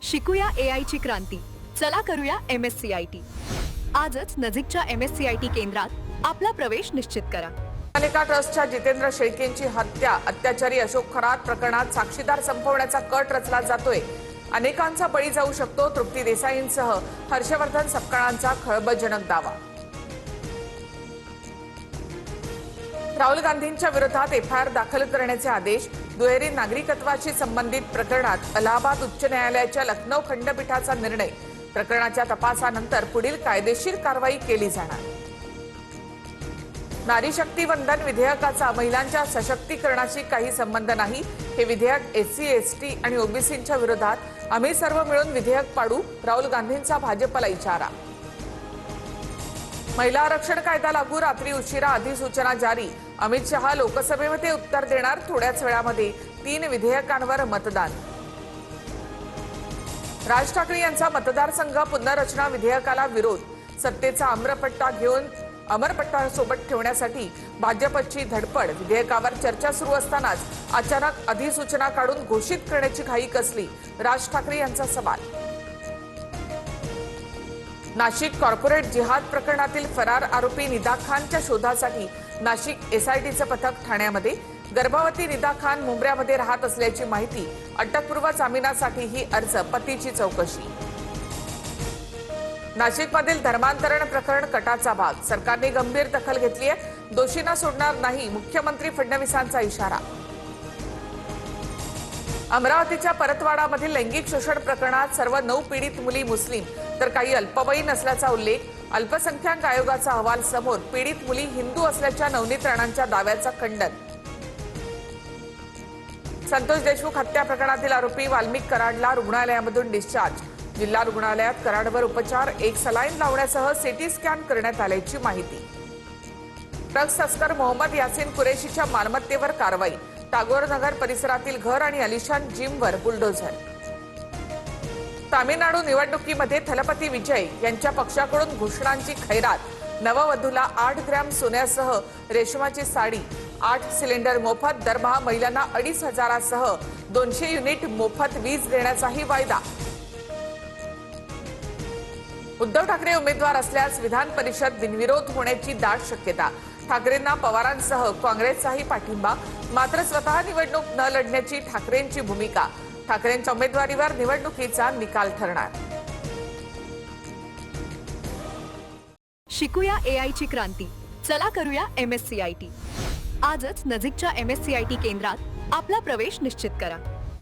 शिकूया AI ची क्रांती. चला करूया MSCIT. आजच नजीकच्या MSCIT केंद्रात आपला प्रवेश निश्चित करा. मालिका ट्रस्टच्या जितेंद्र शेळकेंची हत्या अत्याचारी अशोक खरात प्रकरणात साक्षीदार संपवण्याचा कट रचला जातोय. अनेकांचा बळी जाऊ शकतो. तृप्ती देसाईंसह हर्षवर्धन सपकाळांचा खळबळजनक दावा. राहुल गांधींच्या विरोधात FIR दाखल करण्याचे आदेश. दुहेरी नागरिकत्वाशी संबंधित प्रकरणात अलाहाबाद उच्च न्यायालयाच्या लखनौ खंडपीठाचा निर्णय. प्रकरणाच्या तपासानंतर पुढील कायदेशीर कारवाई केली जाणार. नारी शक्ती वंदन विधेयकाचा महिलांच्या सशक्तीकरणाशी काही संबंध नाही. हे विधेयक SC ST आणि OBCंच्या विरोधात. आम्ही सर्व मिळून विधेयक पाडू. राहुल गांधींचा भाजपला इशारा. महिला आरक्षण कायदा लागू. रात्री उशिरा अधिसूचना जारी. अमित शहा लोकसभेमध्ये उत्तर देणार. थोड्याच वेळामध्ये 3 विधेयकांवर मतदान. राज ठाकरे यांचा मतदारसंघ पुनर्रचना विधेयकाला विरोध. सत्तेचा अमरपट्टा घेऊन अमरपट्टासोबत ठेवण्यासाठी भाजपची धडपड. विधेयकावर चर्चा सुरू असतानाच अचानक अधिसूचना काढून घोषित करण्याची घाई कसली. राज ठाकरे यांचा सवाल. नाशिक कॉर्पोरेट जिहाद प्रकरणातील फरार आरोपी निदा खानच्या शोधासाठी नाशिक SITचं पथक ठाण्यामध्ये. गर्भवती निदा खान मुंब्र्यामध्ये राहत असल्याची माहिती. अटकपूर्व जामिनासाठी ही अर्ज. पतीची चौकशी. नाशिकमधील धर्मांतरण प्रकरण कटाचा भाग. सरकारने गंभीर दखल घेतली आहे. दोषींना सोडणार नाही. मुख्यमंत्री फडणवीसांचा इशारा. अमरावतीच्या परतवाडामधील लैंगिक शोषण प्रकरणात सर्व 9 पीडित मुली मुस्लिम तर काही अल्पवयीन असल्याचा उल्लेख. अल्पसंख्याक आयोगाचा अहवाल समोर. पीडित मुली हिंदू असल्याच्या नवनीत राणांच्या दाव्याचा खंडन. संतोष देशमुख हत्या प्रकरणातील आरोपी वाल्मिक कराडला रुग्णालयामधून डिस्चार्ज. जिल्हा रुग्णालयात कराडवर उपचार. 1 सलाईन लावण्यासह CT स्कॅन करण्यात आल्याची माहिती. ड्रग्ज तस्कर मोहम्मद यासिन कुरेशीच्या मालमत्तेवर कारवाई. टागोर नगर परिसरातील घर आणि अलिशान जिमवर बुलडोझर. तामिळनाडू निवडणुकीमध्ये थलपती विजय यांच्या पक्षाकडून घोषणांची खैरात. नववधूला 8 ग्रॅम सोन्यासह रेशमाची साडी. 8 सिलेंडर मोफत. दरमहा महिलांना 2,500 सह 200 युनिट मोफत वीज देण्याचाही वायदा. उद्धव ठाकरे उमेदवार असल्यास विधान परिषद बिनविरोध होण्याची दाट शक्यता. ठाकरेंना पवारांसह काँग्रेसचाही पाठिंबा. मात्र स्वतः निवडणूक न लढण्याची ठाकरेंची भूमिका. ठाकरेंच्या उमेदवारीवर निवडणुकीचा निकाल ठरणार. शिकूया AI ची क्रांती. चला करूया MSCIT. आजच नजीकच्या MSCIT केंद्रात आपला प्रवेश निश्चित करा.